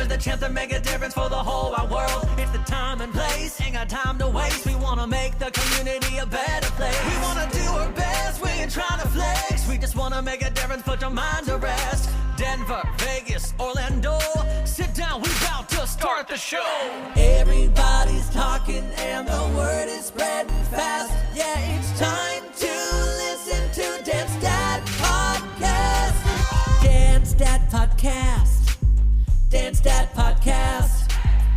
have the chance to make a difference for the whole wide world. It's the time and place, ain't got time to waste. We wanna make the community a better place. We wanna do our best, we ain't trying to flex. We just wanna make a difference, put your mind to rest. Denver, Vegas, Orlando, sit down, we about to start the show. Everybody's talking and the word is spreading fast. Yeah, it's time to listen to Dan's Dad Podcast. Dan's Dad Podcast. Dan's Dad Podcast.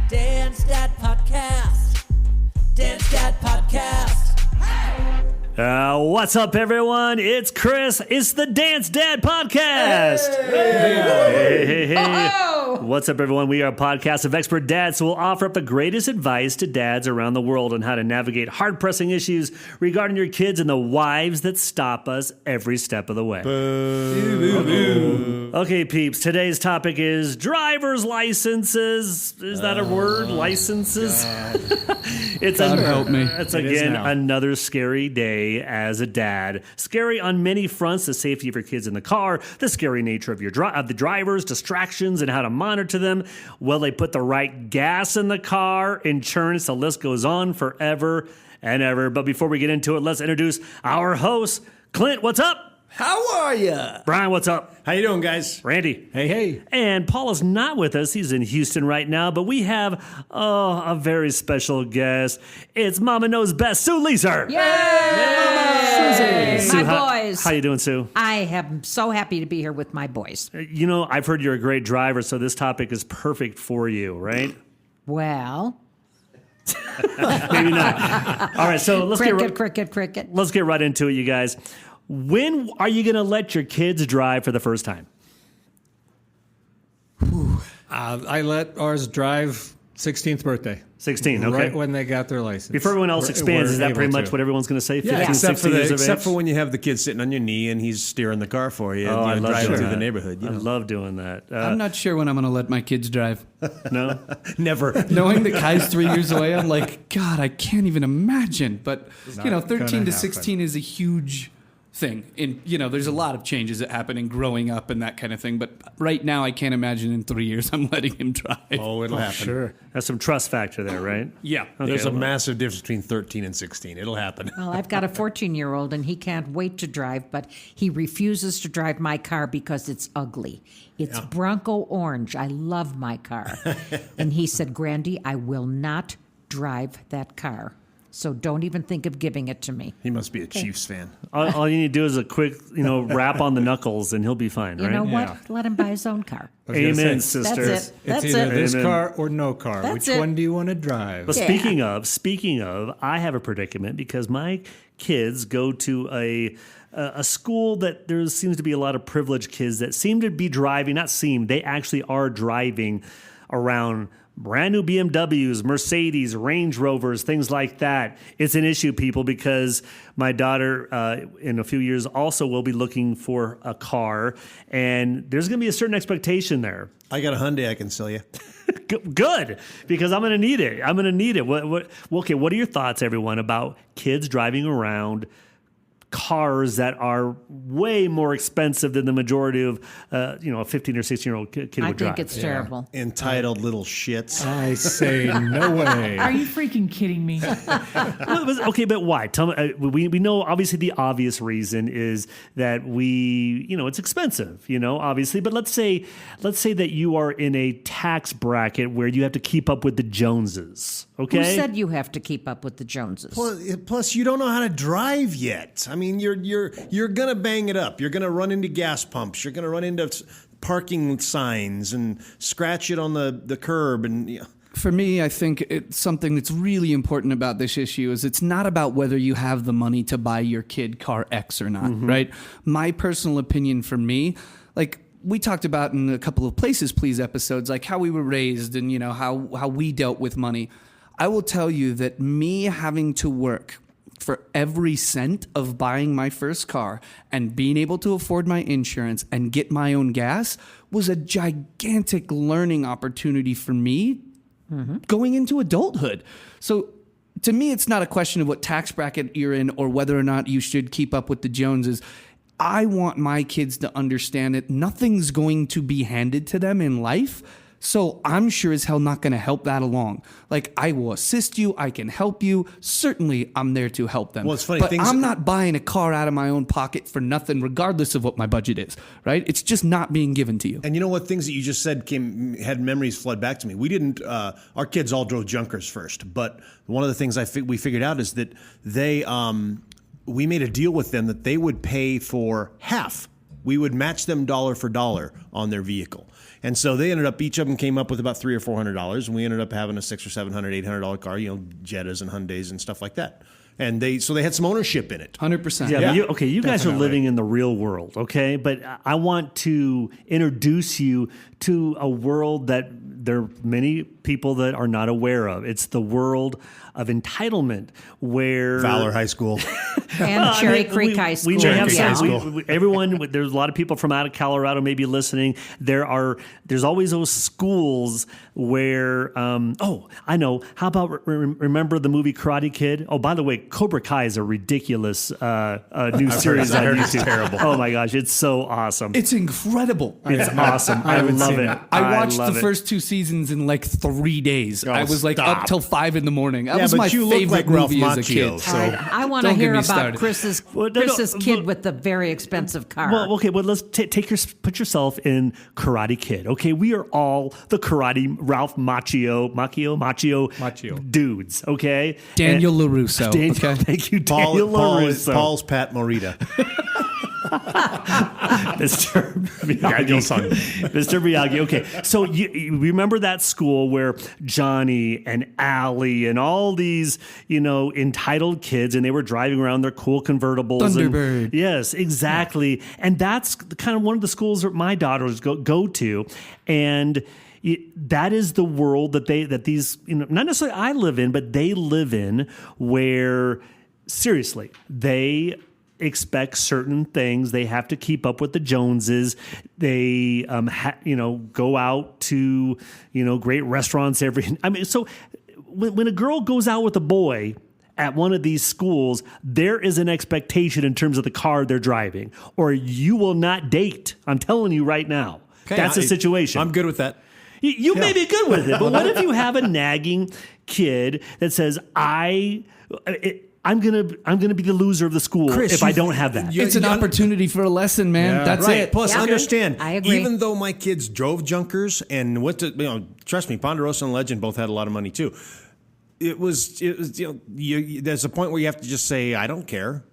Dan's Dad Podcast. Dan's Dad Podcast. What's up, everyone? It's Chris. It's the Dance Dad Podcast. Hey. Oh! What's up, everyone? We are a podcast of expert dads who will offer up the greatest advice to dads around the world on how to navigate hard-pressing issues regarding your kids and the wives that stop us every step of the way. Okay, peeps. Today's topic is driver's licenses. Is that a word? Licenses? God help me. It's again another scary day as a dad. Scary on many fronts: the safety of your kids in the car, the scary nature of the drivers, distractions, and how to monitor them. Will they put the right gas in the car? Insurance. The list goes on forever and ever. But before we get into it, let's introduce our host. Clint, what's up? How are you? Brian, what's up? How you doing, guys? Randy. Hey. And Paul is not with us. He's in Houston right now, but we have a very special guest. It's Mama Knows Best, Sue Leeser. Yay! Sue, My boys. How you doing, Sue? I am so happy to be here with my boys. You know, I've heard you're a great driver, so this topic is perfect for you, right? Well, Maybe not. All right, so let's cricket. Let's get right into it, you guys. When are you going to let your kids drive for the first time? I let ours drive 16th birthday. 16, okay. Right when they got their license. Before everyone else expands, is that pretty much what everyone's going to say? 15, except 16 years of except age? for when you have the kid sitting on your knee and he's steering the car for you. Oh, I and love driving doing through that. the neighborhood. I love doing that. I'm not sure when I'm going to let my kids drive. No? Never. Knowing that Kai's 3 years away, I'm like, God, I can't even imagine. But, 13 to 16 is a huge thing. And, there's a lot of changes that happen in growing up and that kind of thing. But right now, I can't imagine in 3 years I'm letting him drive. Oh, it'll happen. Sure. There's some trust factor there, right? Yeah. Okay, There's a massive difference between 13 and 16. It'll happen. Well, I've got a 14-year-old, and he can't wait to drive, but he refuses to drive my car because it's ugly. It's Bronco orange. I love my car. And he said, Grandy, I will not drive that car. So don't even think of giving it to me. He must be a Chiefs fan. All you need to do is a quick, rap on the knuckles, and he'll be fine, right? You know what? Let him buy his own car. Amen, That's sisters. it. It's That's either it. this Amen. car or no car. That's Which it. one do you want to drive? But Yeah. speaking of, I have a predicament because my kids go to a school that there seems to be a lot of privileged kids that seem to be driving, they actually are driving around brand new BMWs, Mercedes, Range Rovers, things like that. It's an issue, people, because my daughter in a few years also will be looking for a car, and there's going to be a certain expectation there. I got a Hyundai I can sell you. Good, because I'm going to need it. What are your thoughts, everyone, about kids driving around cars that are way more expensive than the majority of, a 15 or 16-year-old kid would I drive? think it's terrible. Entitled little shits. I say no way. Are you freaking kidding me? Okay, but why? Tell me. We know obviously the obvious reason is that it's expensive, obviously. But let's say that you are in a tax bracket where you have to keep up with the Joneses. Okay. Who said you have to keep up with the Joneses? Plus, you don't know how to drive yet. I mean, you're gonna bang it up. You're gonna run into gas pumps. You're gonna run into parking signs and scratch it on the curb. And For me, I think it's something that's really important about this issue is it's not about whether you have the money to buy your kid car X or not, right? My personal opinion for me, like we talked about in a couple of Places Please episodes, like how we were raised and, how we dealt with money. I will tell you that me having to work for every cent of buying my first car and being able to afford my insurance and get my own gas was a gigantic learning opportunity for me going into adulthood. So to me, it's not a question of what tax bracket you're in or whether or not you should keep up with the Joneses. I want my kids to understand that nothing's going to be handed to them in life. So I'm sure as hell not going to help that along. Like, I will assist you. I can help you. Certainly, I'm there to help them. Well, it's funny, but things- I'm not buying a car out of my own pocket for nothing, regardless of what my budget is, right? It's just not being given to you. And you know what? Things that you just said had memories flood back to me. We didn't. Our kids all drove junkers first, but one of the things we figured out is that we made a deal with them that they would pay for half. We would match them dollar for dollar on their vehicle. And so they ended up, each of them came up with about $300 or $400, and we ended up having a $600 or $700, $800 car, Jettas and Hyundais and stuff like that. And they had some ownership in it. 100%. Yeah, but you guys are living in the real world, okay? But I want to introduce you to a world that there are many people that are not aware of. It's the world of entitlement, where Valor High School. And Cherry Creek High School. We may have yeah. everyone. There's a lot of people from out of Colorado maybe listening. There's always those schools where I know. How about remember the movie Karate Kid? Oh, by the way, Cobra Kai is a ridiculous new series on YouTube. It's terrible. Oh my gosh, it's so awesome. It's incredible. It's awesome. I love it. I watched love the it. first 2 seasons in like 3 days. I was like stop. up till 5 in the morning. That Yeah, was but my you look favorite like Ralph movie as a Macchio, kid. so- All right, I want to Don't get hear me about started. Chris's kid with the very expensive car. Well, okay, well, let's put yourself in Karate Kid. Okay, we are all the karate Ralph Macchio dudes. Okay, Daniel LaRusso, okay? Thank you, Daniel LaRusso. Paul's Pat Morita. Mr. Miyagi. Okay, so you remember that school where Johnny and Allie and all these, entitled kids, and they were driving around their cool convertibles. Thunderbird. Yes, exactly. And that's kind of one of the schools that my daughters go to, and that is the world that these, not necessarily I live in, but they live in, where seriously they expect certain things. They have to keep up with the Joneses. They, go out to, great restaurants so when a girl goes out with a boy at one of these schools, there is an expectation in terms of the car they're driving, or you will not date. I'm telling you right now. Okay, that's the situation. I'm good with that. You may be good with it, but what if you have a nagging kid that says, I'm gonna be the loser of the school Chris, if I don't have that. It's an opportunity for a lesson, man. Yeah. That's Right. it. Plus, Yeah. understand, I agree. even though my kids drove junkers and went to, trust me, Ponderosa and Legend both had a lot of money too. It was there's a point where you have to just say, I don't care.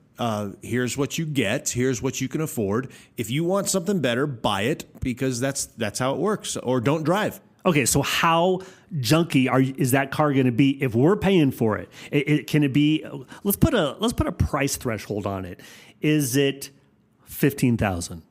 Here's what you get. Here's what you can afford. If you want something better, buy it, because that's how it works. Or don't drive. Okay, so how junky is that car going to be if we're paying for it? Can it be? Let's put a price threshold on it. Is it $15,000?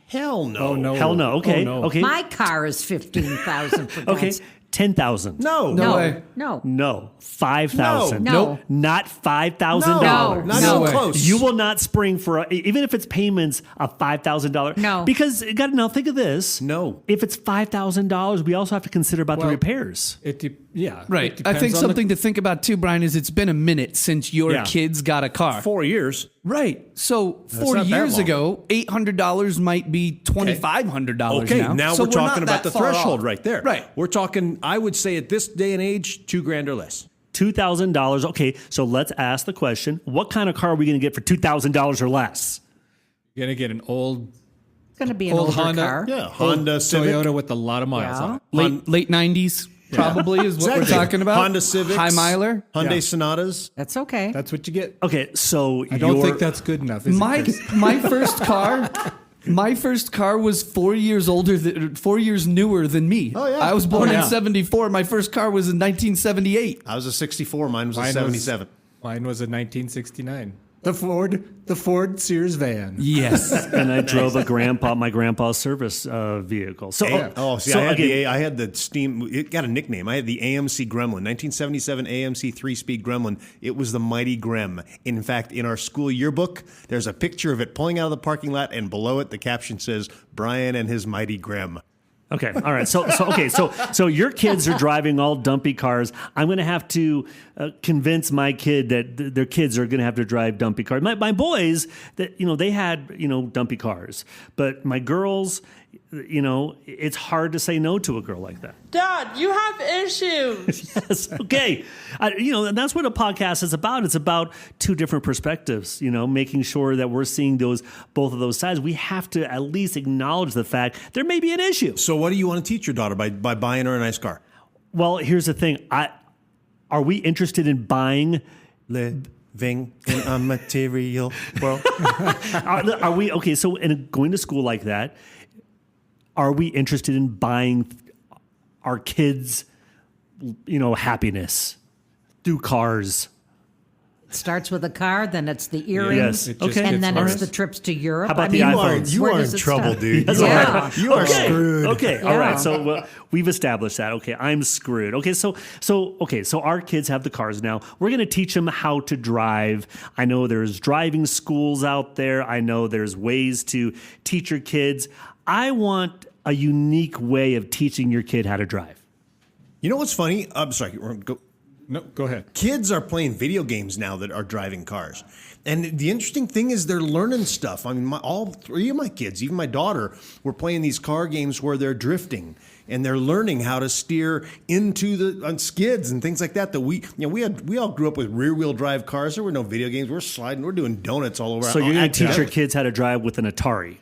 Hell no. Oh, no. Hell no. Okay. Oh, no. Okay. My car is $15,000 for Okay. God's- $10,000. No. No way. No. No. $5,000. No. Nope. Not $5,000. No. Not No even way. close. You will not spring for even if it's payments of $5,000. No. Because now think of this. No. If it's $5,000, we also have to consider about the repairs. Right. It I think depends on something to think about too, Brian, is it's been a minute since your Yeah. kids got a car. 4 years. Right. So 4 not that years long. ago, $800 might be $2,500 Okay, now. now So we're talking not about that the far threshold off. right there. Right. We're talking, I would say at this day and age, $2,000 or less. $2,000. Okay, so let's ask the question: what kind of car are we going to get for $2,000 or less? You're going to get an old It's going to be an older Honda. car. Yeah, Honda Civic. Toyota with a lot of miles Yeah. on it. Late 90s probably is what we're talking about. Honda Civics. High miler. Hyundai Sonatas. That's okay. That's what you get. Okay, so I don't think that's good enough. Is My it, Chris? my first car. My first car was 4 years 4 years newer than me. Oh, yeah. I was born Oh, yeah. in '74. My first car was in 1978. I was a 64. Mine was a Mine 77. Mine was a 1969. The Ford Sears van. Yes. and I drove my grandpa's service vehicle. So, I had the steam. It got a nickname. I had the AMC Gremlin, 1977 AMC 3-speed Gremlin. It was the Mighty Grem. In fact, in our school yearbook, there's a picture of it pulling out of the parking lot, and below it, the caption says, "Brian and his Mighty Grem." Okay, all right. So your kids are driving all dumpy cars. I'm going to have to convince my kid that their kids are going to have to drive dumpy cars. My boys, that they had dumpy cars, but my girls, it's hard to say no to a girl like that. Dad, you have issues. Yes. Okay. And that's what a podcast is about. It's about two different perspectives, making sure that we're seeing both of those sides. We have to at least acknowledge the fact there may be an issue. So what do you want to teach your daughter by buying her a nice car? Well, here's the thing. Are we interested in buying Living in a material world. are we okay? So, in going to school like that, are we interested in buying our kids, happiness through cars? Starts with a car, then it's the earrings, Yes. Okay. and then gets it's worse. the trips to Europe. How about the iPhones? You where are does in it trouble, stop? dude. Yeah. You are screwed. Okay, all Yeah. right. So we've established that. Okay, I'm screwed. Okay, so our kids have the cars now. We're going to teach them how to drive. I know there's driving schools out there. I know there's ways to teach your kids. I want a unique way of teaching your kid how to drive. You know what's funny? I'm sorry. No, go ahead. Kids are playing video games now that are driving cars. And the interesting thing is they're learning stuff. I mean, all three of my kids, even my daughter, were playing these car games where they're drifting and they're learning how to steer on skids and things like that. That we all grew up with rear-wheel drive cars. There were no video games. We're sliding. We're doing donuts all over. So you're going to teach your kids how to drive with an Atari.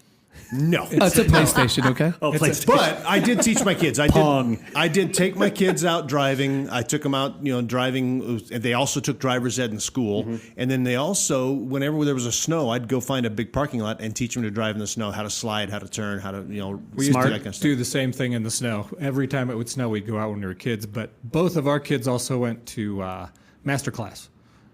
No. It's a PlayStation, okay? Oh, PlayStation. But I did teach my kids. Pong. I did take my kids out driving. I took them out, driving. And they also took driver's ed in school. Mm-hmm. And then they also, whenever there was a snow, I'd go find a big parking lot and teach them to drive in the snow, how to slide, how to turn, how to, We used that to kind of stuff. do the same thing in the snow. Every time it would snow, we'd go out when we were kids. But both of our kids also went to master class,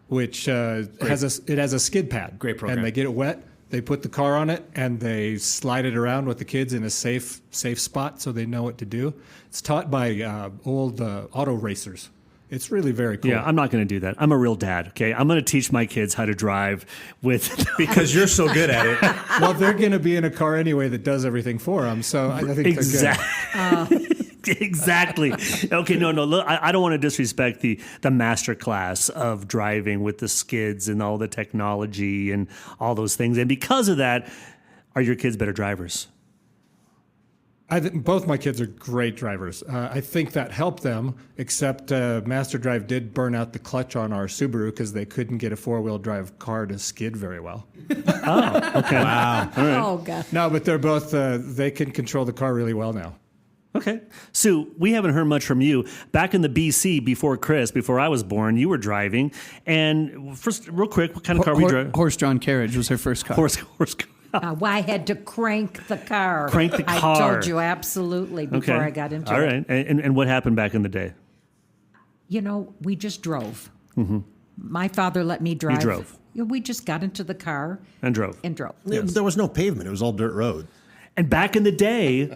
which has a skid pad. Great program. And they get it wet. They put the car on it and they slide it around with the kids in a safe spot so they know what to do. It's taught by old auto racers. It's really very cool. Yeah, I'm not going to do that. I'm a real dad, okay? I'm going to teach my kids how to drive with... Because you're so good at it. Well, they're going to be in a car anyway that does everything for them, so I think they're good. Exactly. Okay, no. Look, I don't want to disrespect the master class of driving with the skids and all the technology and all those things. And because of that, are your kids better drivers? I think both my kids are great drivers. I think that helped them, except Master Drive did burn out the clutch on our Subaru because they couldn't get a four-wheel drive car to skid very well. Oh, okay. Wow. Oh, God. No, but they're both, they can control the car really well now. Okay. Sue, we haven't heard much from you. Back in the BC, before I was born, you were driving. And first, real quick, what kind of car were you driving? Horse-drawn carriage was her first car. Horse. I had to crank the car. Crank the car. I told you absolutely before I got into it. All right. And what happened back in the day? We just drove. Mm-hmm. My father let me drive. You drove. We just got into the car. And drove. There was no pavement. It was all dirt road. And back in the day,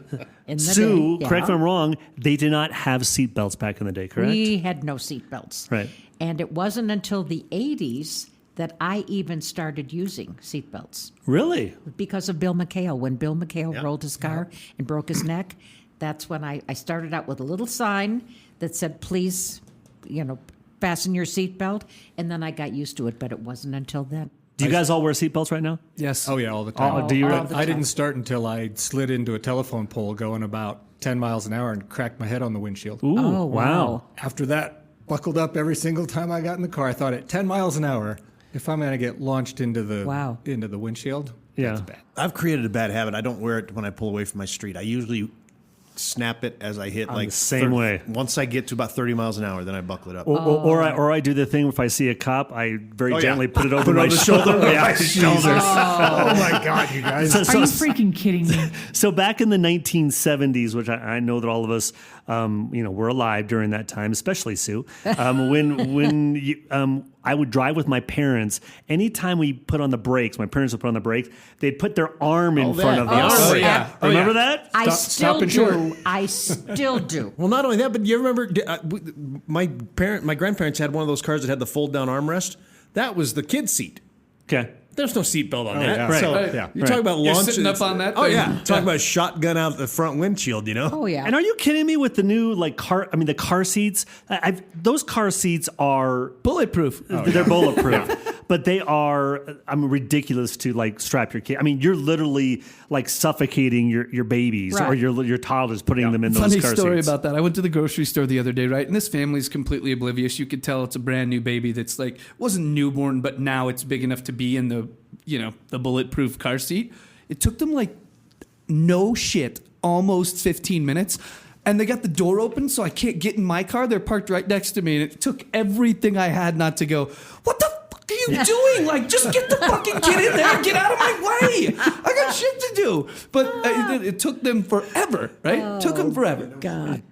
Sue, yeah. correct me if I'm wrong, they did not have seatbelts back in the day, correct? We had no seatbelts. Right. And it wasn't until the 80s that I even started using seatbelts Really? because of Bill McHale. When Bill McHale rolled his car and broke his neck, that's when I started out with a little sign that said, please, fasten your seatbelt. And then I got used to it, but it wasn't until then. Do you guys all wear seatbelts right now? Yes. Oh, yeah, all the time. Do you? all the I didn't time. start until I slid into a telephone pole going about 10 miles an hour and cracked my head on the windshield. Ooh, Oh, wow. After that, buckled up every single time I got in the car. I thought at 10 miles an hour, if I'm going to get launched into the windshield, Yeah. that's bad. I've created a bad habit. I don't wear it when I pull away from my street. I usually snap it as I hit I'm the same way. Once I get to about 30 miles an hour, then I buckle it up. Or I do the thing if I see a cop, I very gently put it over Put it my on the shoulder. shoulder. Yeah, shoulder. Oh, my God, you guys. So, Are you freaking kidding me? so back in the 1970s, which I know that all of us, were alive during that time, especially Sue, when I would drive with my parents. Anytime we put on the brakes, my parents would put on the brakes, they'd put their arm in front of the Oh, arm. yeah. Remember that? I Stop still and short. do. I still do. Well, not only that, but you remember my grandparents had one of those cars that had the fold-down armrest. That was the kid seat. Okay. There's no seatbelt on that. yeah. Right. So Yeah. you're talking about You're launching. sitting up on that Oh, thing. yeah. Talking about shotgun out the front windshield, Oh, yeah. And are you kidding me with the new the car seats? Those car seats are Bulletproof. they're bulletproof. But they are, ridiculous to like strap your kid. I mean, you're literally like suffocating your babies or Right. your toddlers, putting them in those Funny car story seats. about that. I went to the grocery store the other day, right? And this family's completely oblivious. You could tell it's a brand new baby that's like, wasn't newborn, but now it's big enough to be in the bulletproof car seat. It took them like, no shit, almost 15 minutes. And they got the door open, so I can't get in my car. They're parked right next to me. And it took everything I had not to go, what the fuck are you doing? Like, just get the fucking kid in there and get out of my way. I got shit to do. But it took them forever, right? Took them forever. God.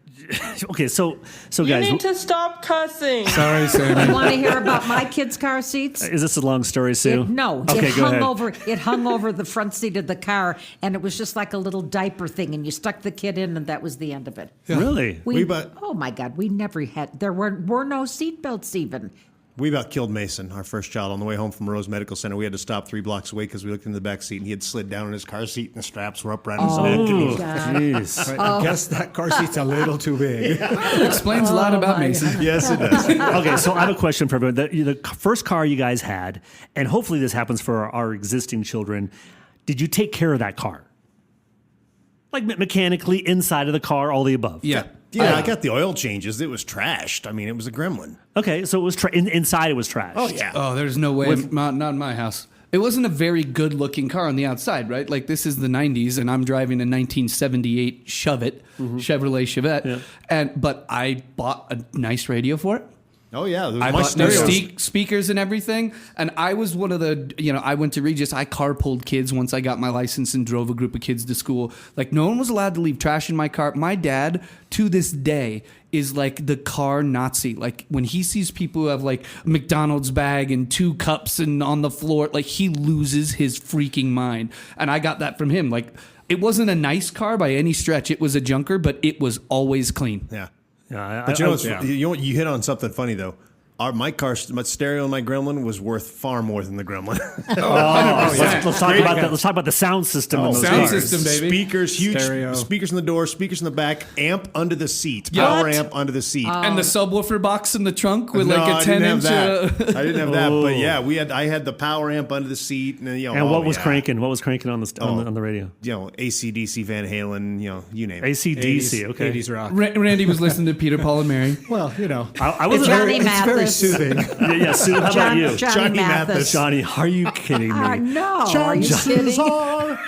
Okay, so You guys, need to stop cussing. Sorry, Sammy. You want to hear about my kids' car seats? is this a long story, Sue? No, Okay, it go hung ahead. over. It hung over the front seat of the car, and it was just like a little diaper thing. And you stuck the kid in, and that was the end of it. Really? We about- oh my God, we never had. There were no seat belts even. We about killed Mason, our first child, on the way home from Rose Medical Center. We had to stop 3 blocks away because we looked in the back seat and he had slid down in his car seat and the straps were up around his neck. And Oh, God. jeez. I guess that car seat's a little too big. Explains a lot about my Mason. Yes, it does. Okay, so I have a question for everyone. The first car you guys had, and hopefully this happens for our existing children, did you take care of that car? Like mechanically, inside of the car, all the above? Yeah. Yeah, I got the oil changes. It was trashed. I mean, it was a gremlin. Okay, so it was inside it was trash. Oh, yeah. Oh, there's no way. Not in my house. It wasn't a very good looking car on the outside, right? Like this is the 90s and I'm driving a 1978 Chevette, Chevrolet Chevette. But I bought a nice radio for it. Oh, yeah. There was I my bought new stereo. speakers and everything. And I was one of the, I went to Regis. I carpooled kids once I got my license and drove a group of kids to school. Like no one was allowed to leave trash in my car. My dad, to this day, is like the car Nazi. Like when he sees people who have like a McDonald's bag and 2 cups and on the floor, like he loses his freaking mind. And I got that from him. Like it wasn't a nice car by any stretch. It was a junker, but it was always clean. Yeah. Yeah, But you know what? You hit on something funny, though. My stereo in my Gremlin was worth far more than the Gremlin. Let's talk about that. Let's talk about the sound system in those sound cars. system, baby. Speakers, huge Stereo. speakers in the door, speakers in the back, amp under the seat, Yeah. power What? amp under the seat. And the subwoofer box in the trunk with No, like a I 10 didn't inch. have that. I didn't have that, but Oh. yeah, I had the power amp under the seat, and And what was cranking? What was cranking on the radio? AC/DC, Van Halen, you name it. AC/DC. Okay. 80s rock. Randy was listening to Peter, Paul, and Mary. Well, I was Johnny it's very Mathis. soothing. Yeah, Sue. How about you? Johnny Mathis. Johnny, are you kidding me? No, are you kidding? are.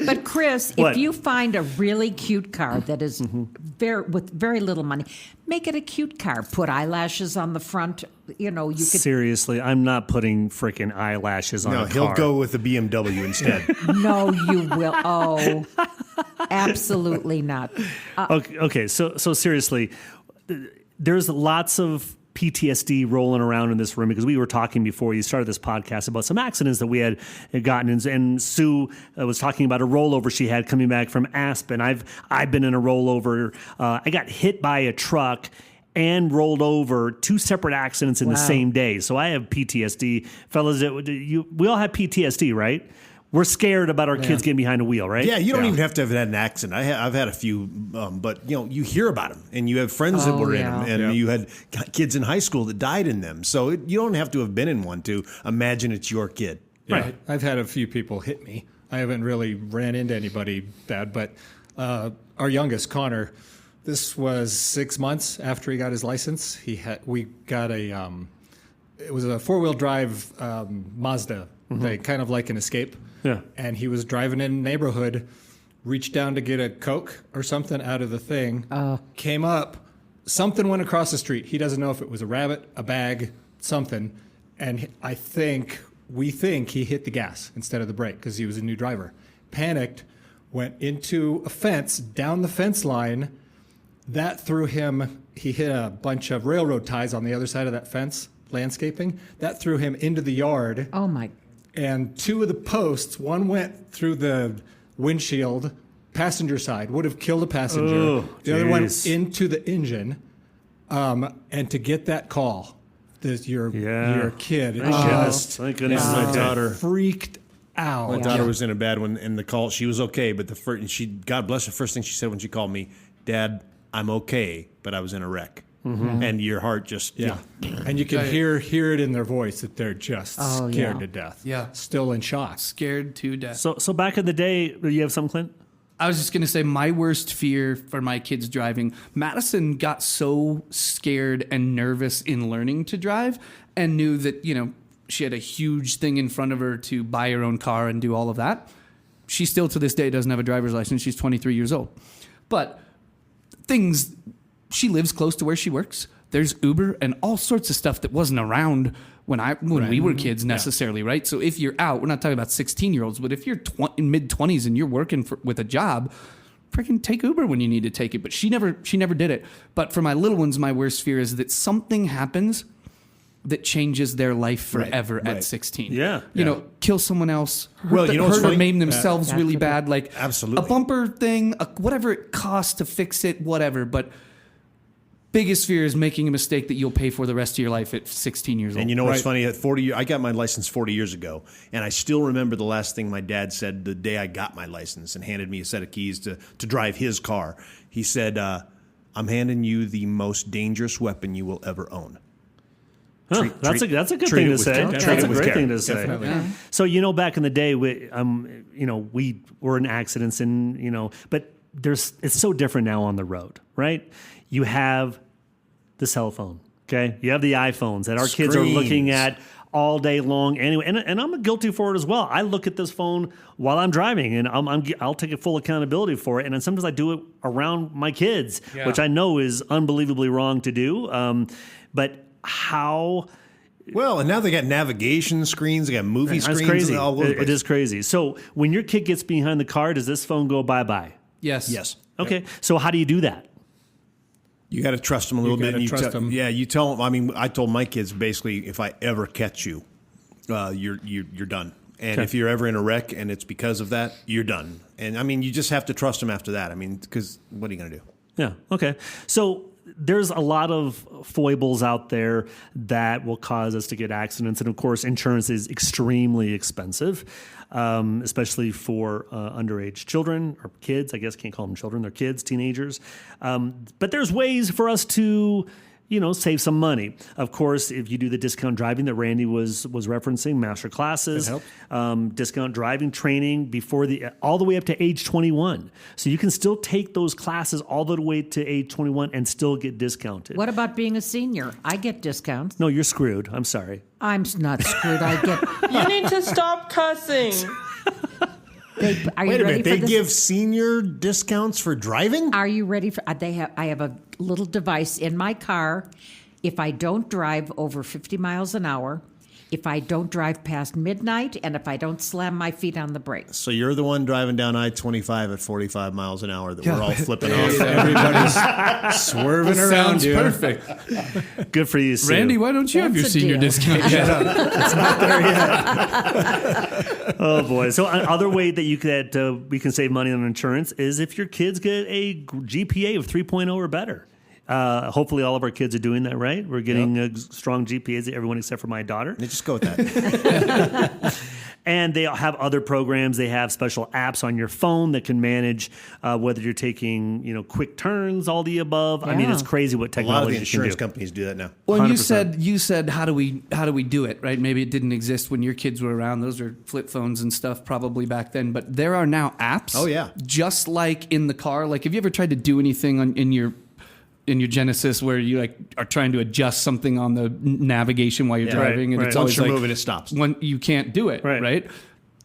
But Chris, What? if you find a really cute car that is with very little money, make it a cute car. Put eyelashes on the front. You could. Seriously, I'm not putting freaking eyelashes on No, a car. he'll go with the BMW instead. No, you will. Oh, absolutely not. Okay. So seriously, there's lots of PTSD rolling around in this room because we were talking before you started this podcast about some accidents that we had gotten in, and Sue was talking about a rollover she had coming back from Aspen. I've been in a rollover. I got hit by a truck and rolled over, 2 separate accidents in the same day. So I have PTSD, fellas. We all have PTSD, right? We're scared about our kids getting behind a wheel, right? Yeah, you don't even have to have had an accident. I've had a few, but you hear about them, and you have friends that were in them, and you had kids in high school that died in them. So you don't have to have been in one to imagine it's your kid. Right. I've had a few people hit me. I haven't really ran into anybody bad, but our youngest, Connor, this was 6 months after he got his license. We got it was a 4-wheel drive Mazda, kind of like an Escape. Yeah. And he was driving in a neighborhood, reached down to get a Coke or something out of the thing, came up, something went across the street. He doesn't know if it was a rabbit, a bag, something. And we think he hit the gas instead of the brake because he was a new driver. Panicked, went into a fence, down the fence line. That threw him, he hit a bunch of railroad ties on the other side of that fence, landscaping. That threw him into the yard. Oh my. And 2 of the posts, one went through the windshield, passenger side, would have killed a passenger. Oh, the other went geez. into the engine. And to get that call, your kid Thank goodness my daughter. freaked out. My daughter was in a bad one, and the call, she was okay, but God bless her, first thing she said when she called me, Dad, I'm okay, but I was in a wreck. and your heart just Yeah. And you can hear it in their voice that they're just Oh, scared yeah. to death. Yeah. Still in shock. Scared to death. So back in the day, you have some, Clint? I was just going to say my worst fear for my kids driving. Madison got so scared and nervous in learning to drive and knew that, she had a huge thing in front of her to buy her own car and do all of that. She still to this day doesn't have a driver's license. She's 23 years old. But she lives close to where she works. There's Uber and all sorts of stuff that wasn't around when we were kids necessarily, right? So if you're out, we're not talking about 16-year-olds, but if you're in mid-20s and you're working with a job, freaking take Uber when you need to take it. But she never did it. But for my little ones, my worst fear is that something happens that changes their life forever at 16. Yeah. Kill someone else, Well, you know what's hurt or funny? maim themselves really bad. Like Absolutely. a bumper thing, whatever it costs to fix it, whatever. But biggest fear is making a mistake that you'll pay for the rest of your life at 16 years old. And you know what's funny? At 40, I got my license 40 years ago, and I still remember the last thing my dad said the day I got my license and handed me a set of keys to drive his car. He said, "I'm handing you the most dangerous weapon you will ever own." Huh, that's a good treat thing it to with say. care. That's Treat it a with great care. thing to say. Definitely. Yeah. So back in the day, we were in accidents, and but it's so different now on the road, right? You have the cell phone, okay? You have the iPhones that our kids are looking Screens. at all day long anyway, and I'm guilty for it as well. I look at this phone while I'm driving, and I'll take full accountability for it. And then sometimes I do it around my kids, which I know is unbelievably wrong to do. But how? Well, and now they got navigation screens, they got movie That's screens. crazy. All over the It place. is crazy. So when your kid gets behind the car, does this phone go bye-bye? yes. Yes. Okay. So how do you do that? You got to trust them a little bit. gotta And trust them. Yeah, you tell them. I mean, I told my kids basically, if I ever catch you, you're done. And if you're ever in a wreck and it's because of that, you're done. And I mean, you just have to trust them after that. I mean, because what are you going to do? Yeah. Okay. So there's a lot of foibles out there that will cause us to get accidents. And of course, insurance is extremely expensive, especially for underage children or kids. I guess can't call them children. They're kids, teenagers. But there's ways for us to save some money. Of course, if you do the discount driving that Randy was referencing, master classes, discount driving training all the way up to age 21. So you can still take those classes all the way to age 21 and still get discounted. What about being a senior? I get discounts. No, you're screwed. I'm sorry. I'm not screwed. I get. You need to stop cussing. Are you Wait a ready minute. for They this? give senior discounts for driving? Are you ready for? I have a little device in my car. If I don't drive over 50 miles an hour, if I don't drive past midnight, and if I don't slam my feet on the brakes. So you're the one driving down I-25 at 45 miles an hour that we're all flipping off. Everybody's swerving around Sounds you. perfect. Good for you, Sue. Randy, why don't you have your That's a senior deal. discount? Oh boy! So another way that we can save money on insurance is if your kids get a GPA of 3.0 or better. Hopefully, all of our kids are doing that, right? We're getting strong GPAs. Everyone except for my daughter. Let's just go with that. And they have other programs. They have special apps on your phone that can manage whether you're taking, quick turns, all the above. I mean, Yeah. it's crazy what A lot of technology the can insurance do. companies do that now. Well, and 100%. you said how do we do it, right? Maybe it didn't exist when your kids were around. Those are flip phones and stuff probably back then. But there are now apps. Oh, yeah. Just like in the car. Like, have you ever tried to do anything in your Genesis where you are trying to adjust something on the navigation while you're driving, Right, and right. it's Once always you're like moving, it stops. when you can't do it, Right. right?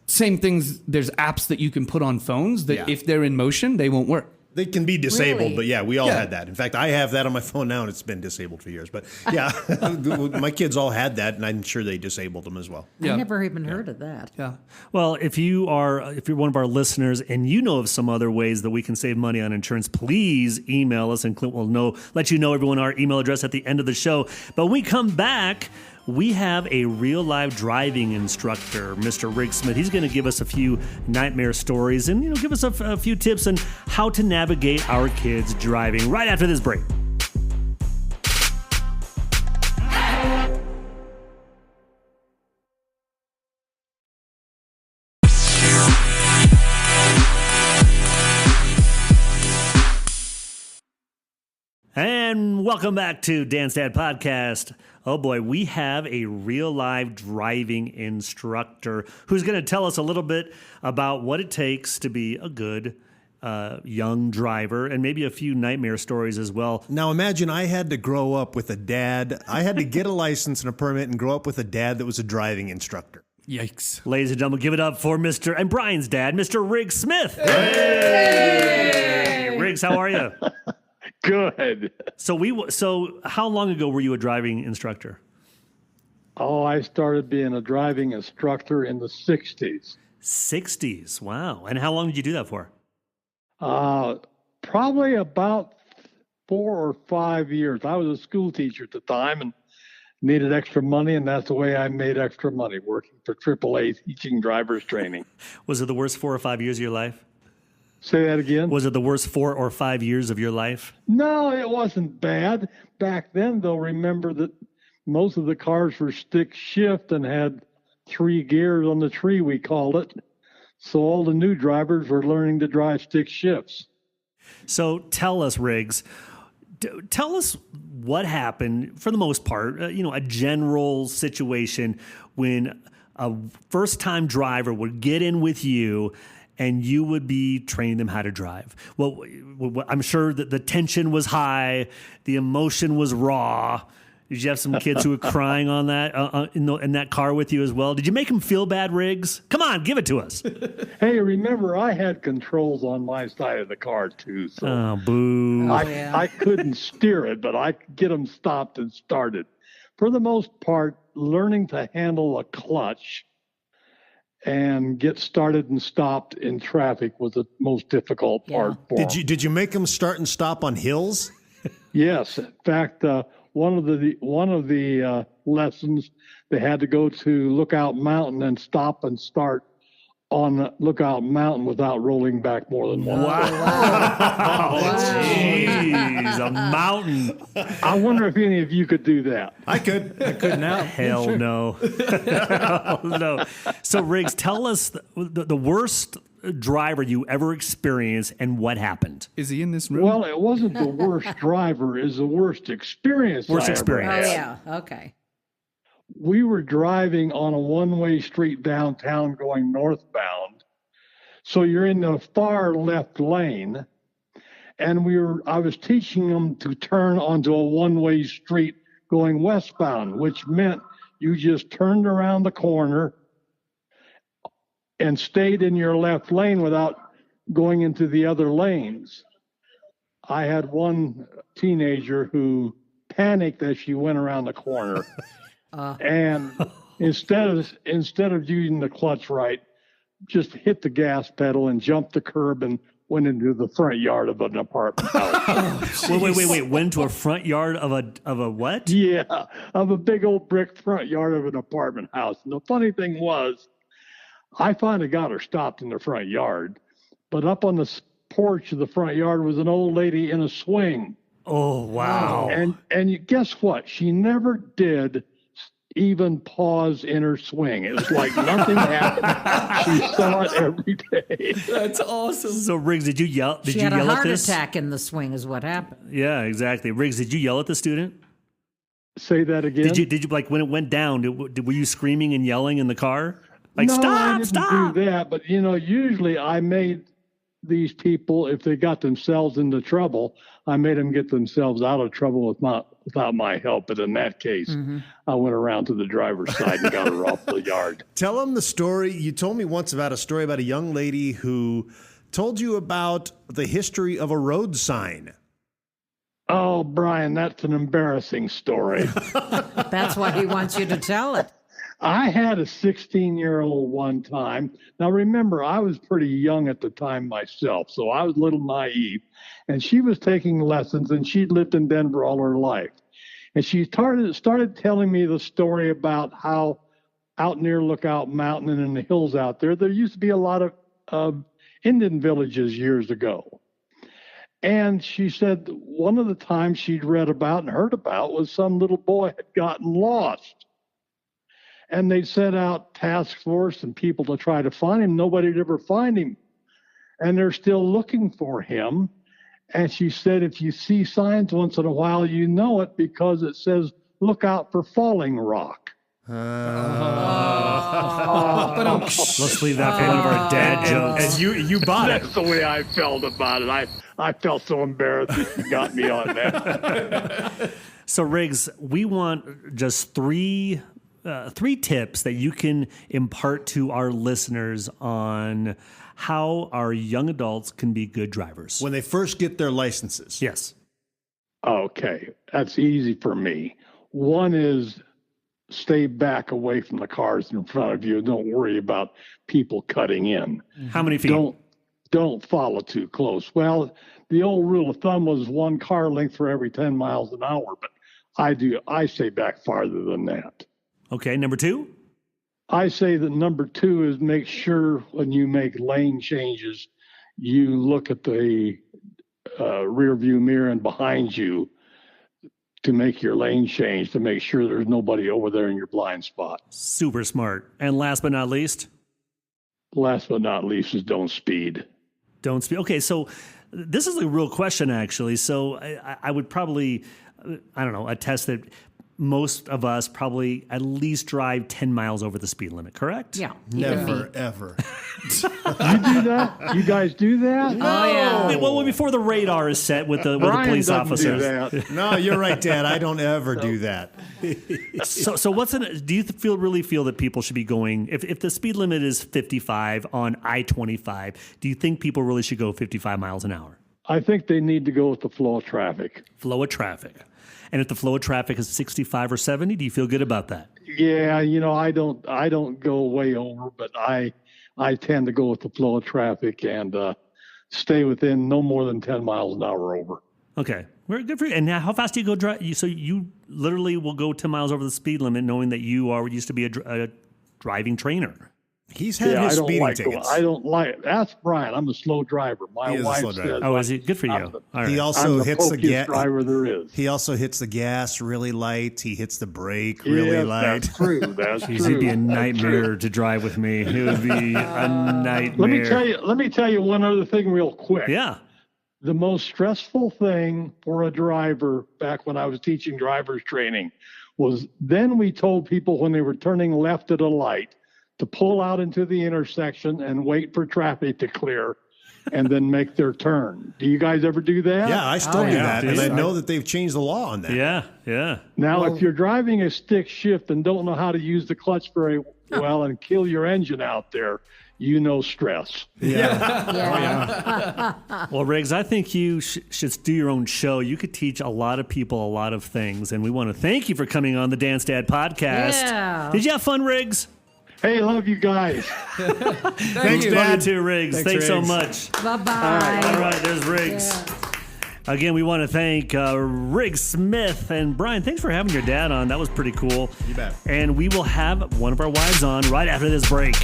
Same things. There's apps that you can put on phones that Yeah. if they're in motion, they won't work. They can be disabled, Really? but yeah, we all Yeah. had that. In fact, I have that on my phone now, and it's been disabled for years. But yeah, my kids all had that, and I'm sure they disabled them as well. Yeah. I never even heard of that. Yeah. Well, if you're one of our listeners and you know of some other ways that we can save money on insurance, please email us, and Clint will let you know everyone our email address at the end of the show. But when we come back, we have a real live driving instructor, Mr. Rick Smith. He's going to give us a few nightmare stories and give us a few tips on how to navigate our kids driving right after this break. And And welcome back to Dan's Dad Podcast. Oh boy, we have a real live driving instructor who's going to tell us a little bit about what it takes to be a good young driver and maybe a few nightmare stories as well. Now imagine I had to grow up with a dad. I had to get a license and a permit and grow up with a dad that was a driving instructor. Yikes. Ladies and gentlemen, give it up for Mr. and Brian's dad, Mr. Riggs Smith. Hey! Riggs, how are you? Good. So how long ago were you a driving instructor? Oh, I started being a driving instructor in the 60s. 60s. Wow. And how long did you do that for? Probably about 4 or 5 years. I was a school teacher at the time and needed extra money, and that's the way I made extra money, working for AAA teaching driver's training. Was it the worst 4 or 5 years of your life? Say that again? Was it the worst 4 or 5 years of your life? No, it wasn't bad. Back then, though, remember that most of the cars were stick shift and had 3 gears on the tree, we called it. So all the new drivers were learning to drive stick shifts. So tell us, Riggs, tell us what happened for the most part, a general situation when a first-time driver would get in with you and you would be training them how to drive. Well, I'm sure that the tension was high, the emotion was raw. Did you have some kids who were crying on that in that car with you as well? Did you make them feel bad, Riggs? Come on, give it to us. Hey, remember, I had controls on my side of the car, too. So Oh, boo. I couldn't steer it, but I could get them stopped and started. For the most part, learning to handle a clutch and get started and stopped in traffic was the most difficult part for them. Did you make them start and stop on hills? Yes. In fact, one of the lessons, they had to go to Lookout Mountain and stop and start on Lookout Mountain without rolling back more than one. Wow. Jeez, a mountain. I wonder if any of you could do that. I could now. Hell no. Hell no. So, Riggs, tell us the worst driver you ever experienced and what happened. Is he in this room? Well, it wasn't the worst driver, it's the worst experience. Worst I ever experience. Oh, had. yeah. Okay. We were driving on a one-way street downtown going northbound. So you're in the far left lane. And I was teaching them to turn onto a one-way street going westbound, which meant you just turned around the corner and stayed in your left lane without going into the other lanes. I had one teenager who panicked as she went around the corner. And instead of using the clutch right, just hit the gas pedal and jumped the curb and went into the front yard of an apartment house. Wait. Went to a front yard of a what? Yeah, of a big old brick front yard of an apartment house. And the funny thing was, I finally got her stopped in the front yard, but up on the porch of the front yard was an old lady in a swing. Oh, wow. And guess what? She never did even pause in her swing. It was like nothing happened. She saw it every day. That's awesome. So, Riggs, did you yell? Did She you had a yell at heart this? attack in the swing is what happened. Yeah, exactly. Riggs, did you yell at the student? Say that again. Did you like when it went down? Were you screaming and yelling in the car? Like, no, I didn't stop! do that. But usually I made these people, if they got themselves into trouble, I made them get themselves out of trouble without my help. But in that case, I went around to the driver's side and got her off the yard. Tell them the story. You told me once about a story about a young lady who told you about the history of a road sign. Oh, Brian, that's an embarrassing story. That's why he wants you to tell it. I had a 16-year-old one time. Now, remember, I was pretty young at the time myself, so I was a little naive. And she was taking lessons, and she'd lived in Denver all her life. And she started telling me the story about how out near Lookout Mountain and in the hills out there used to be a lot of Indian villages years ago. And she said one of the times she'd read about and heard about was some little boy had gotten lost. And they sent out task force and people to try to find him. Nobody'd ever find him. And they're still looking for him. And she said, if you see signs once in a while, you know it because it says, look out for falling rock. Let's leave that for one of our dad jokes. And you bought it. That's the way I felt about it. I felt so embarrassed that you got me on that. So, Riggs, we want just three tips that you can impart to our listeners on how our young adults can be good drivers. When they first get their licenses. Yes. Okay, that's easy for me. One is stay back away from the cars in front of you. Don't worry about people cutting in. How many feet? Don't follow too close. Well, the old rule of thumb was 1 car length for every 10 miles an hour, but I stay back farther than that. Okay, number 2? I say that number 2 is make sure when you make lane changes, you look at the rear view mirror and behind you to make your lane change, to make sure there's nobody over there in your blind spot. Super smart. And last but not least? Last but not least is don't speed. Don't speed. Okay, so this is a real question, actually. So I would probably, attest that most of us probably at least drive 10 miles over the speed limit, correct? Yeah. Never, ever. You do that? You guys do that? Oh, yeah. Well, before the radar is set with the police doesn't officers. do that. No, you're right, Dad. I don't ever do that. So do you really feel that people should be going, if the speed limit is 55 on I-25, do you think people really should go 55 miles an hour? I think they need to go with the flow of traffic. Flow of traffic. And if the flow of traffic is 65 or 70, do you feel good about that? Yeah, I don't go way over, but I tend to go with the flow of traffic and stay within no more than 10 miles an hour over. Okay. Very good for you. And now how fast do you go drive? So you literally will go 10 miles over the speed limit knowing that you used to be a driving trainer. He's had his speeding tickets. I don't like. Ask Brian. I'm a slow driver. My wife says. Oh, is he? Good for you. All right. He also I'm hits the gas. driver there is. He also hits the gas really light. He hits the brake really light. That's true. That's true. He'd be a nightmare to drive with me. It would be a nightmare. Let me tell you one other thing real quick. Yeah. The most stressful thing for a driver back when I was teaching driver's training was then we told people when they were turning left at a light to pull out into the intersection and wait for traffic to clear and then make their turn. Do you guys ever do that? Yeah, I still do that. Dude. And I know that they've changed the law on that. Yeah. Now, if you're driving a stick shift and don't know how to use the clutch very well and kill your engine out there, stress. Well, Riggs, I think you should do your own show. You could teach a lot of people a lot of things. And we want to thank you for coming on the Dance Dad podcast. Yeah. Did you have fun, Riggs? Hey, love you guys. Thanks, Dad. You too, Riggs. Thanks so much. Bye-bye. All right, there's Riggs. Yeah. Again, we want to thank Riggs Smith and Brian. Thanks for having your dad on. That was pretty cool. You bet. And we will have one of our wives on right after this break.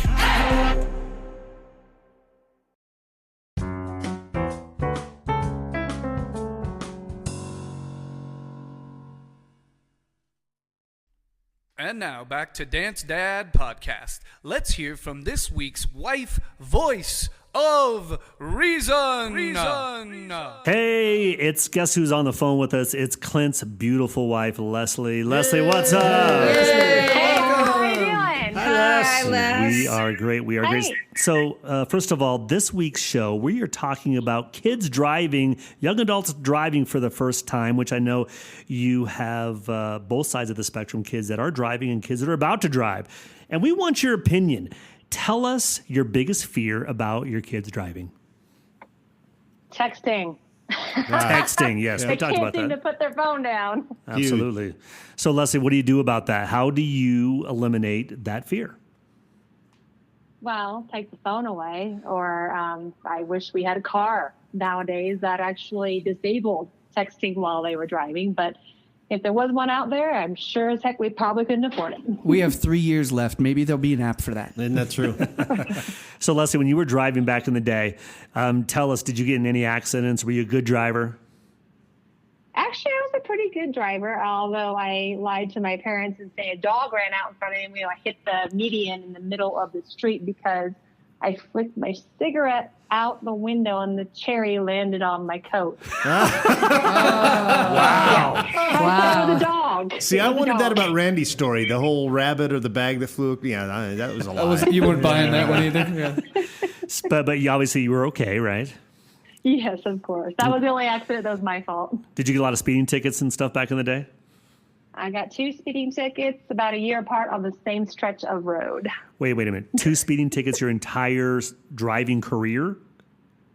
And now back to Dance Dad Podcast. Let's hear from this week's wife, voice of reason. Hey, guess who's on the phone with us? It's Clint's beautiful wife, Leslie. Leslie, what's up? Hey, how are you doing? Hi, Les. We are great. We are great. So, first of all, this week's show, we are talking about kids driving, young adults driving for the first time, which I know you have both sides of the spectrum, kids that are driving and kids that are about to drive. And we want your opinion. Tell us your biggest fear about your kids driving. Texting. Texting, yes. We talked about They can't seem that. to put their phone down. Absolutely. So, Leslie, what do you do about that? How do you eliminate that fear? Well, take the phone away, or I wish we had a car nowadays that actually disabled texting while they were driving. But if there was one out there, I'm sure as heck we probably couldn't afford it. We have 3 years left. Maybe there'll be an app for that. Isn't that true? So, Leslie, when you were driving back in the day, tell us, did you get in any accidents? Were you a good driver? Actually, I was a pretty good driver, although I lied to my parents and say a dog ran out in front of me. I hit the median in the middle of the street because I flicked my cigarette out the window and the cherry landed on my coat. Wow. Wow. The dog. See, I wondered that about Randy's story, the whole rabbit or the bag that flew. Yeah, that was a lie. You weren't buying that one either? Yeah. But obviously you were okay, right? Yes, of course. That was the only accident that was my fault. Did you get a lot of speeding tickets and stuff back in the day? I got 2 speeding tickets about a year apart on the same stretch of road. Wait a minute. 2 speeding tickets your entire driving career?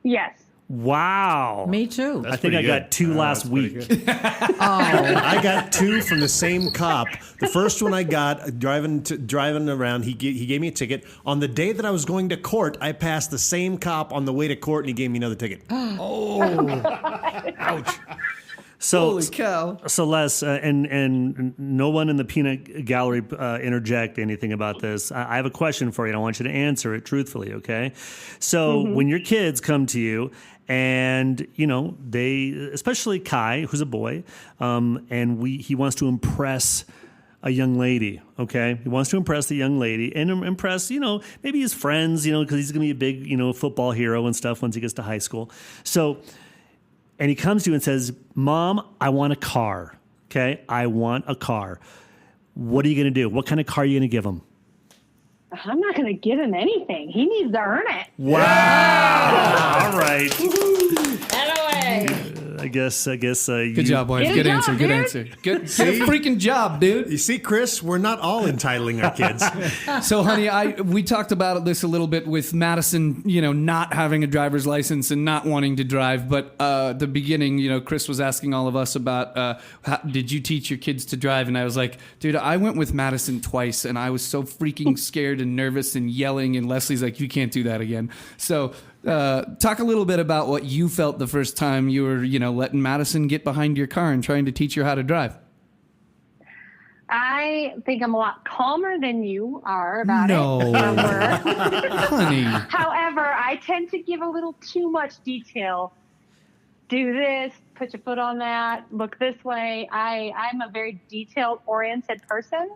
Yes. Wow. Me too. I think I got 2 last week. I got 2 from the same cop. The first one I got driving around, he gave me a ticket. On the day that I was going to court, I passed the same cop on the way to court, and he gave me another ticket. Ouch. So, Holy cow. So Les, and no one in the peanut gallery interject anything about this. I have a question for you, and I want you to answer it truthfully, okay? So when your kids come to you, and they, especially Kai, who's a boy, and he wants to impress a young lady, okay? He wants to impress the young lady and impress, maybe his friends, because he's going to be a big, football hero and stuff once he gets to high school. So. And he comes to you and says, Mom, I want a car. Okay? I want a car. What are you going to do? What kind of car are you going to give him? I'm not going to give him anything. He needs to earn it. Wow. All right. Anyway. I guess. Good job, boys. Good answer. Good answer. Good freaking job, dude. You see, Chris, we're not all entitling our kids. So, honey, we talked about this a little bit with Madison, not having a driver's license and not wanting to drive. But the beginning, Chris was asking all of us about, did you teach your kids to drive? And I was like, dude, I went with Madison twice, and I was so freaking scared and nervous and yelling. And Leslie's like, you can't do that again. So talk a little bit about what you felt the first time you were, letting Madison get behind your car and trying to teach her how to drive. I think I'm a lot calmer than you are about it. Honey. However, I tend to give a little too much detail. Do this, put your foot on that, look this way. I'm a very detail-oriented person,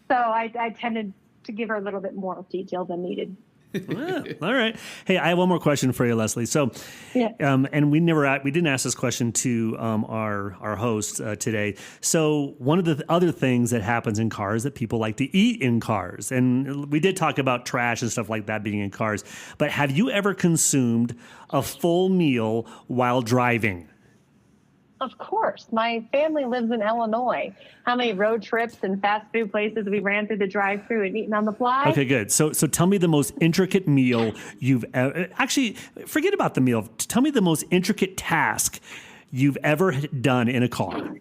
so I tended to give her a little bit more detail than needed. Yeah, all right. Hey, I have one more question for you, Leslie. So, and we didn't ask this question to our host today. So, one of the other things that happens in cars that people like to eat in cars, and we did talk about trash and stuff like that being in cars. But have you ever consumed a full meal while driving? Of course. My family lives in Illinois. How many road trips and fast food places we ran through the drive-thru and eaten on the fly? Okay, good. So tell me the most intricate meal you've actually, forget about the meal. Tell me the most intricate task you've ever done in a car.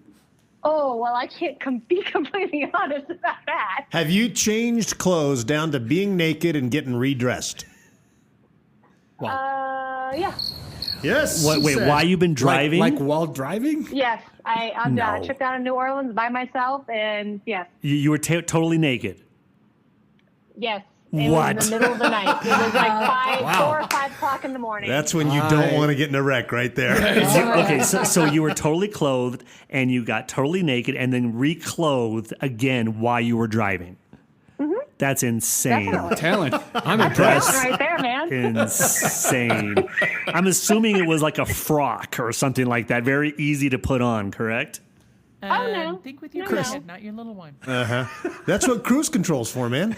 Oh, well, I can't be completely honest about that. Have you changed clothes down to being naked and getting redressed? Yeah. Yes. Why you been driving? Like while driving? Yes. I'm done. I tripped down to New Orleans by myself, and yes. You were totally naked? Yes. It What? was in the middle of the night. It was like 4 or 5 o'clock in the morning. That's when you don't want to get in a wreck right there. Okay, so you were totally clothed, and you got totally naked, and then reclothed again while you were driving. That's insane. Definitely. Talent. I'm impressed. That's right there, man. Insane. I'm assuming it was like a frock or something like that. Very easy to put on, correct? Oh, no. Think with your No, big no. head, not your little one. That's what cruise control's for, man.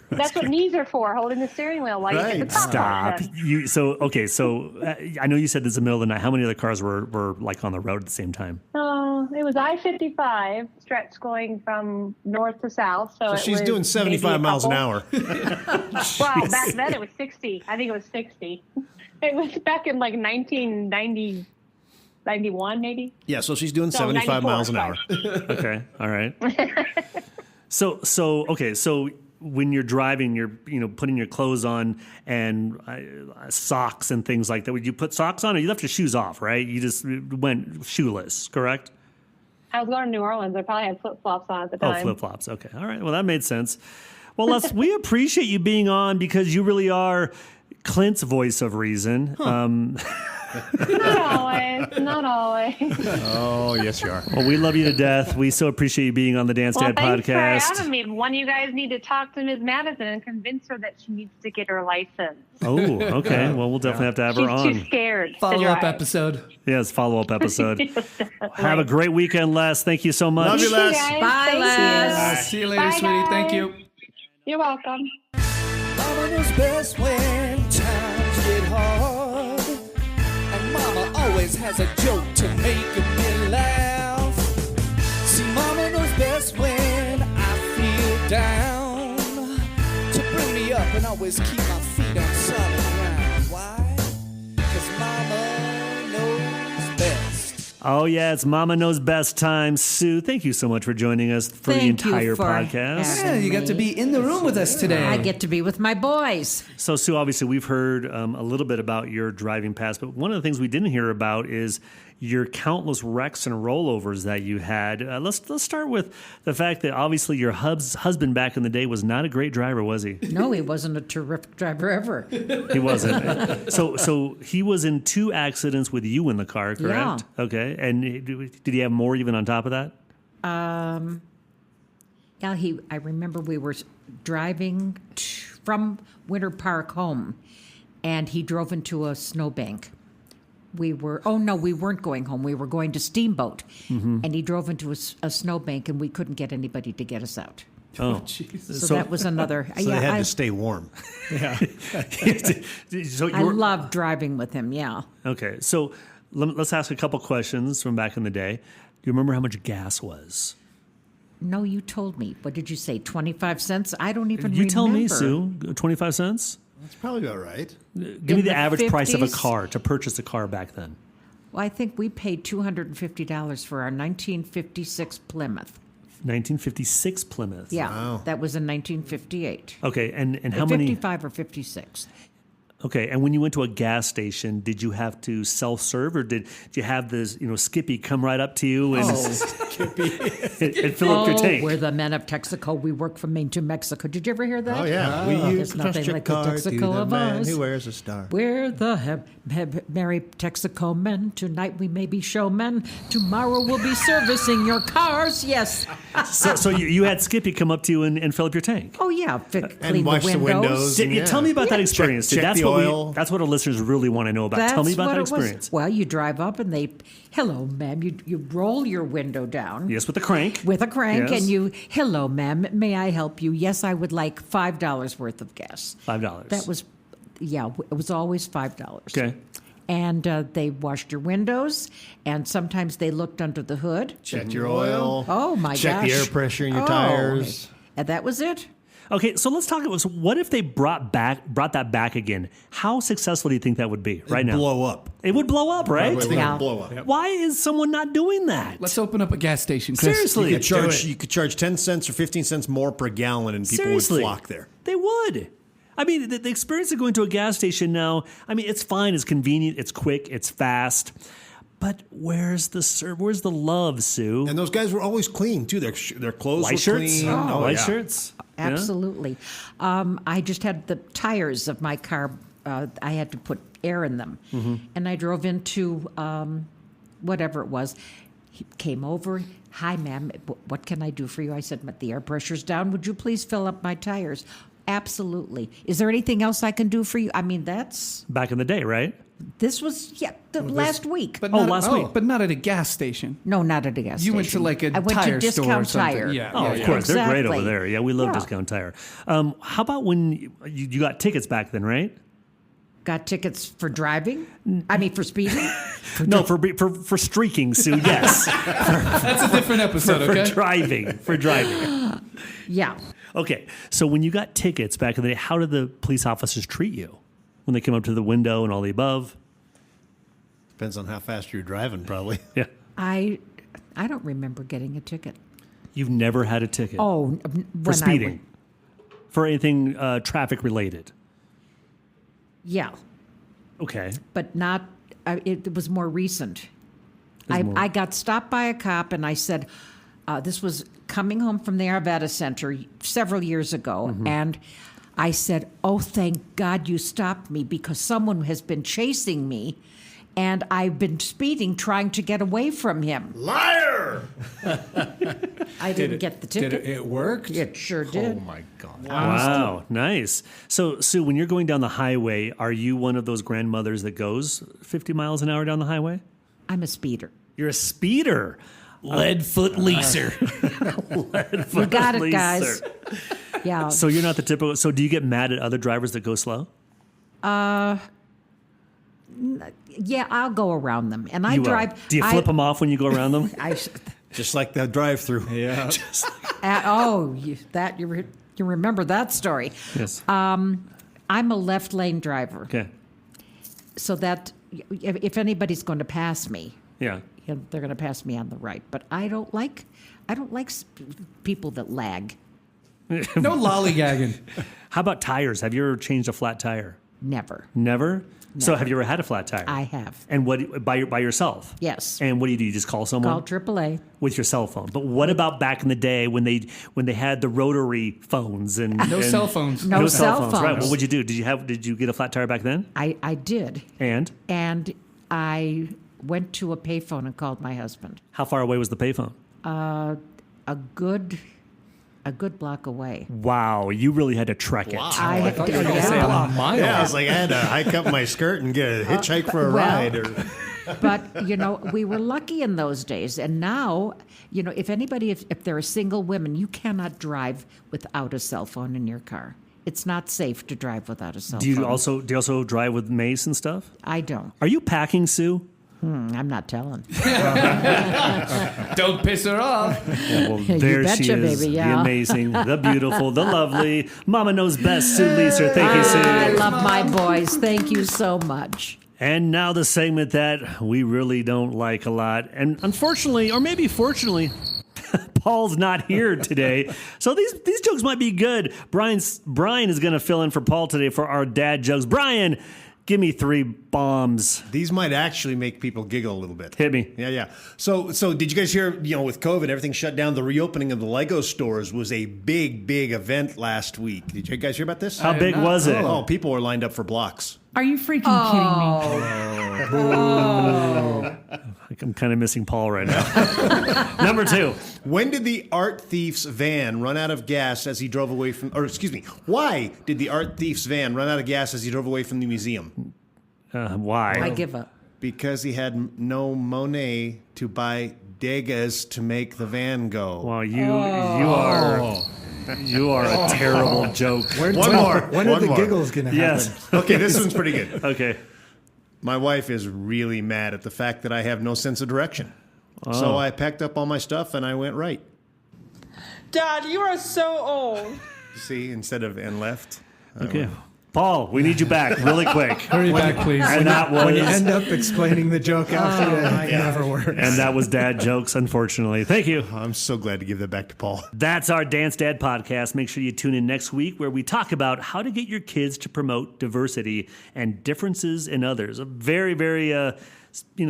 That's what knees are for, holding the steering wheel while you get the top Stop. off. So I know you said this in the middle of the night. How many other cars were like on the road at the same time? It was I-55 stretch going from north to south. So She's it was doing 75 maybe a miles an couple. hour. Well, back then it was 60. I think it was 60. It was back in like 1990. 91 maybe. Yeah, so she's doing So 75 miles an 94, hour. Okay, all right. So when you're driving, you're putting your clothes on and socks and things like that. Would you put socks on, or you left your shoes off? Right? You just went shoeless, correct? I was going to New Orleans. I probably had flip-flops on at the Oh, time. flip-flops. Okay, all right. Well, that made sense. Well, Les, we appreciate you being on because you really are Clint's voice of reason. Not always. Not always. Oh, yes, you are. Well, we love you to death. We so appreciate you being on the Dance Dad Thanks podcast. for having me. One of you guys need to talk to Ms. Madison and convince her that she needs to get her license. Oh, okay. Well, we'll definitely have to have her She's on. too scared to Follow-up drive. episode. Yes, follow-up episode. Yes, definitely. Have a great weekend, Les. Thank you so much. Love you, Les. Guys, Bye, thank Les. you. See you later, Bye, sweetie. Thank guys. you. You're welcome. Mama knows best when times get hard. And Mama always has a joke to make me laugh. See, Mama knows best when I feel down. To bring me up and always keep my feet on solid ground. Why? 'Cause Mama knows best. Oh, yeah, it's Mama Knows Best time. Sue, thank you so much for joining us for the Thank you entire for podcast. having Yeah, you got to be in the room with us today. I get to be with my boys. So, Sue, obviously, we've heard a little bit about your driving past, but one of the things we didn't hear about is your countless wrecks and rollovers that you had. Let's start with the fact that obviously your husband back in the day was not a great driver, was he? No, he wasn't a terrific driver ever. He wasn't. So he was in 2 accidents with you in the car, correct? Yeah. Okay. And did he have more even on top of that? Yeah, I remember we were driving from Winter Park home, and he drove into a snowbank. We weren't going home. We were going to Steamboat, and he drove into a snowbank, and we couldn't get anybody to get us out. Oh, So that was another. So they had to stay warm. so I love driving with him. Yeah. Okay, so let's ask a couple questions from back in the day. Do you remember how much gas was? No, you told me. What did you say? 25 cents? I don't even You remember. tell me, Sue. 25 cents? That's probably about right. Give me the the average price of a 50s? car to purchase a car back then. Well, I think we paid $250 for our 1956 Plymouth. 1956 Plymouth. Yeah, Wow. that was in 1958. Okay, and how many? 55 or 56. Okay, and when you went to a gas station, did you have to self-serve, or did you have this, Skippy come right up to you and, and fill up your tank? We're the men of Texaco. We work from Maine to Mexico. Did you ever hear that? Oh, yeah. There's nothing like the Texaco of us. wears a star. We're the merry Texaco men. Tonight we may be showmen. Tomorrow we'll be servicing your cars. Yes. So you had Skippy come up to you and fill up your tank. Oh, yeah. Clean wash the the windows. windows. Tell me about that experience. Check That's the what oil. that's what our listeners really want to know about. Tell me about what that it was. experience. Well, you drive up and hello, ma'am. You roll your window down. Yes, with the crank. With a crank, Yes. and hello, ma'am, may I help you? Yes, I would like $5 worth of gas. $5. That was, it was always $5. Okay. And they washed your windows, and sometimes they looked under the hood. Check your oil. Oh, my Check gosh. the air pressure in your Oh, tires. And that was it. Okay, so let's talk about. So what if they brought that back again? How successful do you think that would be right now? Blow up. It would blow up, right? I think Yeah. it'd blow up. Why is someone not doing that? Let's open up a gas station, Chris. Seriously, You could charge 10 cents or 15 cents more per gallon, and people Seriously. would flock there. They would. I mean, the experience of going to a gas station now, I mean, it's fine, it's convenient, it's quick, it's fast. But where's the love, Sue? And those guys were always clean, too. Their clothes White were shirts? clean. White yeah. shirts? Yeah? Absolutely. I just had the tires of my car. I had to put air in them. And I drove into whatever it was. He came over. Hi, ma'am. What can I do for you? I said, the air pressure's down. Would you please fill up my tires? Absolutely. Is there anything else I can do for you? I mean, Back in the day, right? this was, last week. But Oh, not, last week. But not at a gas station. No, not at a gas station. You went to like a I went tire to store or Discount something. Tire. Yeah. Oh, of course. They're great over Exactly. there. Yeah, we love Yeah. Discount Tire. How about when you got tickets back then, right? Got tickets for driving? I mean, for speeding? No, for streaking, Sue, yes. That's a different episode, okay? For driving. Yeah. Okay, so when you got tickets back in the day, how did the police officers treat you? When they came up to the window and all the above? Depends on how fast you're driving, probably. Yeah. I don't remember getting a ticket. You've never had a ticket? Oh, when for speeding? For anything traffic related? Yeah, Okay. but not. It was more recent. I got stopped by a cop, and I said, "This was coming home from the Arvada Center several years ago," and I said, "Oh, thank God you stopped me because someone has been chasing me." and I've been speeding trying to get away from him. Liar! I didn't get the ticket. Did it work? It sure did. Oh my God. Wow, nice. So, Sue, when you're going down the highway, are you one of those grandmothers that goes 50 miles an hour down the highway? I'm a speeder. You're a speeder. Leadfoot leaser. You got it, guys. Yeah. So you're not the typical. So do you get mad at other drivers that go slow? Yeah, I'll go around them, and I You will. drive. Do you flip them off when you go around them? Just like the drive-through. Yeah. You remember that story? Yes. I'm a left lane driver, Okay. so that if anybody's going to pass me, Yeah. they're going to pass me on the right. But I don't like people that lag. No lollygagging. How about tires? Have you ever changed a flat tire? Never. Never. So have you ever had a flat tire? I have. And what by yourself? Yes. And what do? You just call someone? Call AAA. With your cell phone. But what about back in the day when they had the rotary phones and No cell phones. No cell Right. phones. What would you do? Did you get a flat tire back then? I did, And and I went to a payphone and called my husband. how far away was the payphone? A good block away. Wow, you really had to trek it. I thought you were going to say a mile. Yeah, I was like, I had to hike up my skirt and get a hitchhike for a well- ride. Or... But, we were lucky in those days. And now, if there are single women, you cannot drive without a cell phone in your car. It's not safe to drive without a cell Do you phone. also drive with mace and stuff? I don't. Are you packing, Sue? I'm not telling. Don't piss her off. Well, there she betcha, is. baby, yeah. The amazing, the beautiful, the lovely Mama Knows Best, Sue Leeser. Thank you, Sue. I love my boys. Thank you so much. And now the segment that we really don't like a lot. And unfortunately, or maybe fortunately, Paul's not here today. So these jokes might be good. Brian is going to fill in for Paul today for our dad jokes. Brian, give me 3 bombs. These might actually make people giggle a little bit. Hit me. Yeah. So did you guys hear, with COVID, everything shut down, the reopening of the Lego stores was a big, big event last week. Did you guys hear about this? How big was it? Oh, people were lined up for blocks. Are you freaking kidding me? I'm kind of missing Paul right now. Number 2. When did the art thief's van run out of gas as he drove away from, why did the art thief's van run out of gas as he drove away from the museum? Why? I give up. Because he had no money to buy Degas to make the van go. Well, you are a terrible joke. One more. When are the giggles going to happen? Yes. Okay, this one's pretty good. Okay. My wife is really mad at the fact that I have no sense of direction. Oh. So I packed up all my stuff and I went right. Dad, you are so old. See, instead of and left. Okay. Paul, we need you back really quick. Hurry back, please. And that was When you end up explaining the joke after it never works. and that was dad jokes, unfortunately. Thank you. I'm so glad to give that back to Paul. That's our Dance Dad podcast. Make sure you tune in next week where we talk about how to get your kids to promote diversity and differences in others. A very, very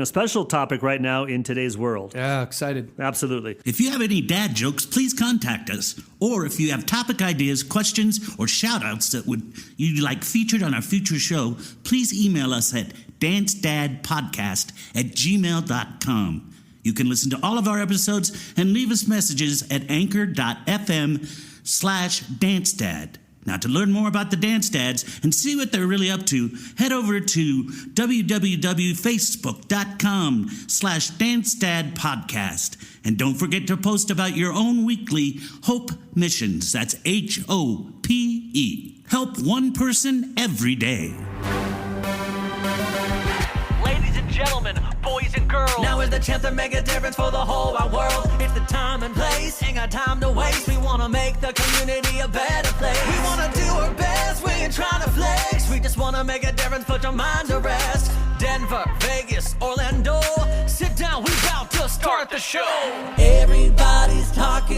special topic right now in today's world. Yeah, excited. Absolutely. If you have any dad jokes, please contact us. Or if you have topic ideas, questions, or shout-outs that you'd like featured on our future show, please email us at dancedadpodcast@gmail.com. You can listen to all of our episodes and leave us messages at anchor.fm/dancedad. Now, to learn more about the Dance Dads and see what they're really up to, head over to www.facebook.com/dancedadpodcast. And don't forget to post about your own weekly Hope missions. That's HOPE. Help one person every day. Ladies and gentlemen, boys and girls, now is the chance to make a difference for the whole wide world. It's the time and place, ain't got time to waste. We wanna make the community a better place. We wanna do our best, we ain't trying to flex. We just wanna make a difference, put your mind to rest. Denver, Vegas, Orlando, sit down, we about to start the show. Everybody's talking